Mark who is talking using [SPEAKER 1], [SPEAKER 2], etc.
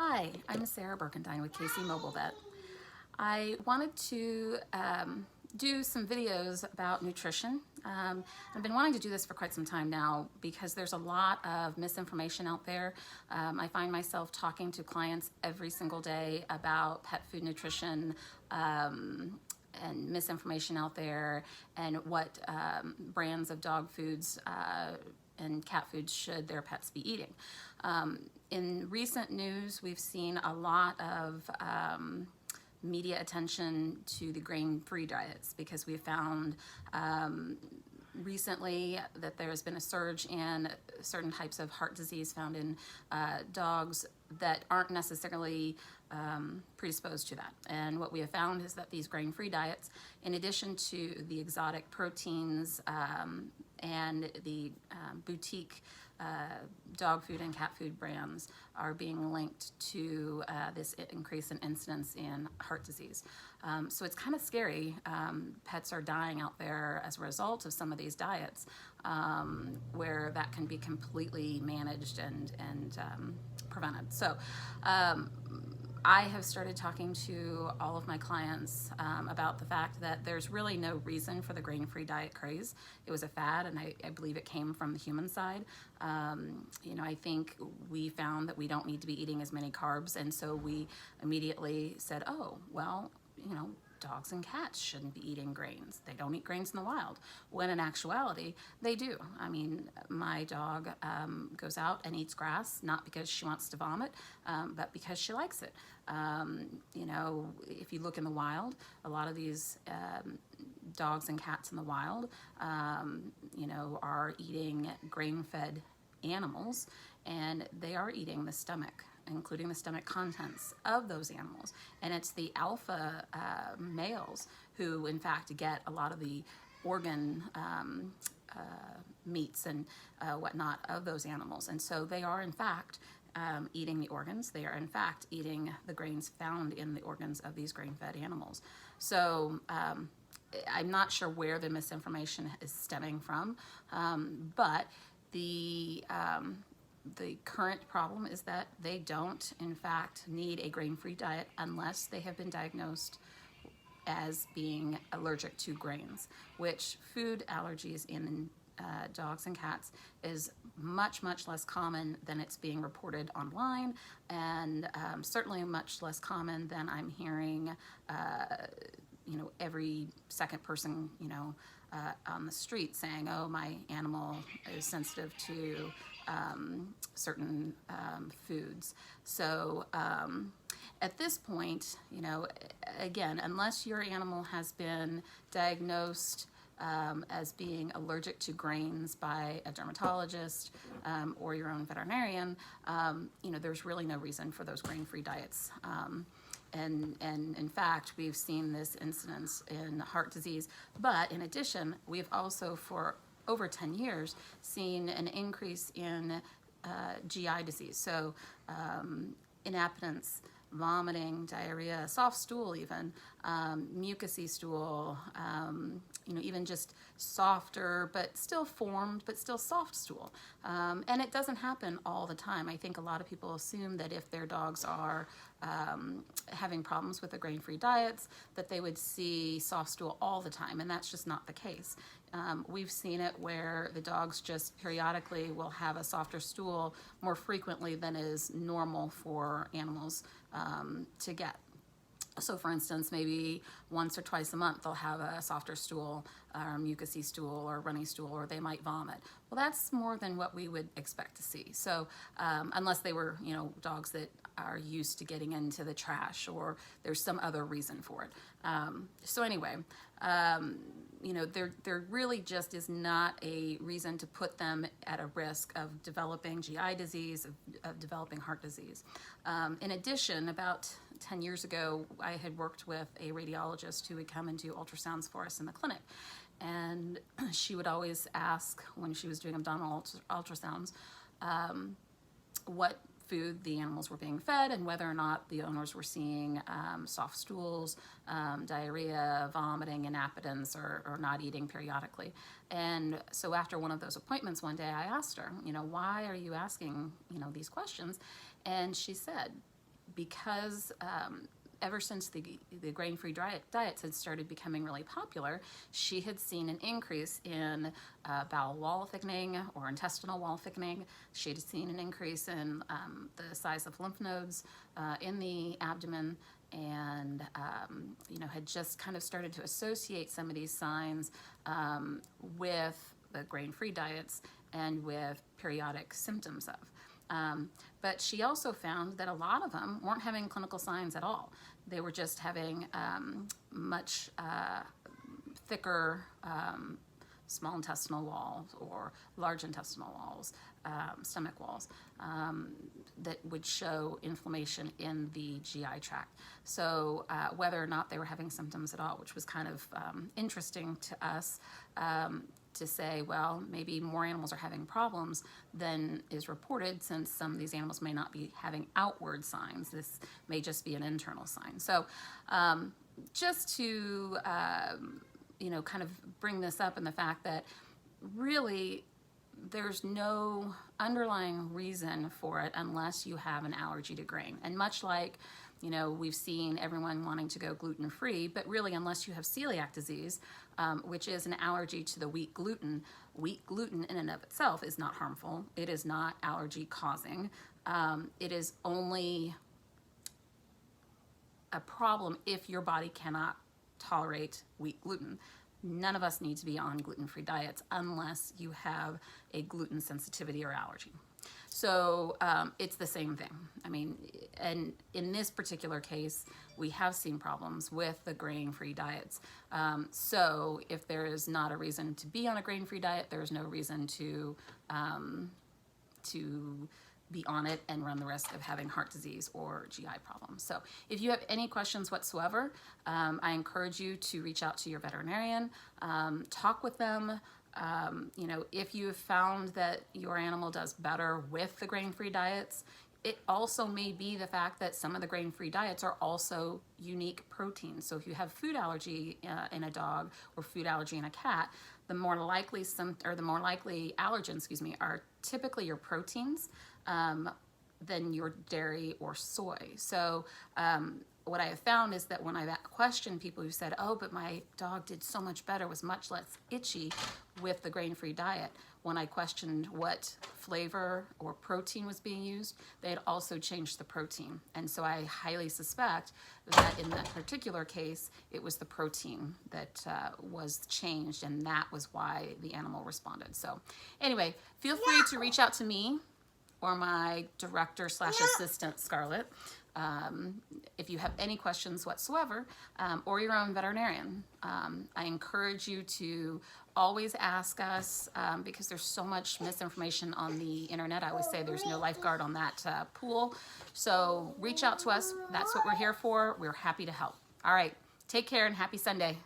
[SPEAKER 1] Hi, I'm Sarah Berkendine with KC Mobile Vet. I wanted to do some videos about nutrition. I've been wanting to do this for quite some time now because there's a lot of misinformation out there. I find myself talking to clients every single day about pet food nutrition and misinformation out there and what brands of dog foods and cat foods should their pets be eating. In recent news, we've seen a lot of media attention to the grain-free diets because we found recently that there's been a surge in certain types of heart disease found in dogs that aren't necessarily predisposed to that. And what we have found is that these grain-free diets, in addition to the exotic proteins and the boutique dog food and cat food brands, are being linked to this increase in incidence in heart disease. So it's kind of scary. Pets are dying out there as a result of some of these diets, where that can be completely managed and prevented. So I have started talking to all of my clients about the fact that there's really no reason for the grain-free diet craze. It was a fad, and I believe it came from the human side. I think we found that we don't need to be eating as many carbs, and so we immediately said, oh, well, dogs and cats shouldn't be eating grains. They don't eat grains in the wild. When in actuality, they do. I mean, my dog goes out and eats grass, not because she wants to vomit, but because she likes it. If you look in the wild, a lot of these dogs and cats in the wild, are eating grain-fed animals, and they are eating the stomach, including the stomach contents of those animals. And it's the alpha males who, in fact, get a lot of the organ meats and whatnot of those animals. And so they are, in fact, eating the organs. They are, in fact, eating the grains found in the organs of these grain-fed animals. So I'm not sure where the misinformation is stemming from, but the current problem is that they don't, in fact, need a grain-free diet unless they have been diagnosed as being allergic to grains, which food allergies in dogs and cats is much, much less common than it's being reported online, and certainly much less common than I'm hearing, every second person, on the street saying, oh, my animal is sensitive to certain foods. So at this point, again, unless your animal has been diagnosed as being allergic to grains by a dermatologist or your own veterinarian, there's really no reason for those grain-free diets. And in fact, we've seen this incidence in heart disease. But in addition, we've also, for over 10 years, seen an increase in GI disease. So inappetence, vomiting, diarrhea, soft stool even, mucousy stool, even just softer but still formed but still soft stool. And it doesn't happen all the time. I think a lot of people assume that if their dogs are having problems with the grain-free diets, that they would see soft stool all the time, and that's just not the case. We've seen it where the dogs just periodically will have a softer stool more frequently than is normal for animals to get. So for instance, maybe once or twice a month they'll have a softer stool or mucousy stool or runny stool, or they might vomit. Well, that's more than what we would expect to see. So unless they were, dogs that are used to getting into the trash, or there's some other reason for it. So anyway, there really just is not a reason to put them at a risk of developing GI disease, of developing heart disease. In addition, about 10 years ago, I had worked with a radiologist who would come and do ultrasounds for us in the clinic. And she would always ask, when she was doing abdominal ultrasounds, what food the animals were being fed and whether or not the owners were seeing soft stools, diarrhea, vomiting, inappetence, or not eating periodically. And so after one of those appointments one day, I asked her, why are you asking, these questions? And she said, because ever since the grain-free diets had started becoming really popular, she had seen an increase in bowel wall thickening or intestinal wall thickening. She had seen an increase in the size of lymph nodes in the abdomen, and had just kind of started to associate some of these signs with the grain-free diets and with periodic symptoms of. But she also found that a lot of them weren't having clinical signs at all. They were just having much thicker small intestinal walls or large intestinal walls, stomach walls, that would show inflammation in the GI tract. So whether or not they were having symptoms at all, which was kind of interesting to us, to say, well, maybe more animals are having problems than is reported, since some of these animals may not be having outward signs. This may just be an internal sign. So just to kind of bring this up, in the fact that really there's no underlying reason for it unless you have an allergy to grain. And much like we've seen everyone wanting to go gluten-free, but really unless you have celiac disease, which is an allergy to the wheat gluten in and of itself is not harmful. It is not allergy causing. It is only a problem if your body cannot tolerate wheat gluten. None of us need to be on gluten-free diets unless you have a gluten sensitivity or allergy. So it's the same thing. I mean, and in this particular case, we have seen problems with the grain-free diets. So if there is not a reason to be on a grain-free diet, there's no reason to be on it and run the risk of having heart disease or GI problems. So if you have any questions whatsoever, I encourage you to reach out to your veterinarian, talk with them. If you have found that your animal does better with the grain-free diets, it also may be the fact that some of the grain-free diets are also unique proteins. So if you have food allergy in a dog or food allergy in a cat, the more likely allergens, are typically your proteins than your dairy or soy. So what I have found is that when I've questioned people who said, oh, but my dog did so much better, was much less itchy with the grain-free diet, when I questioned what flavor or protein was being used, they had also changed the protein. And so I highly suspect that in that particular case, it was the protein that was changed, and that was why the animal responded. So anyway, feel free to reach out to me or my director/assistant, Scarlett, if you have any questions whatsoever, or your own veterinarian. I encourage you to always ask us, because there's so much misinformation on the internet. I always say there's no lifeguard on that pool. So reach out to us. That's what we're here for. We're happy to help. All right. Take care and happy Sunday.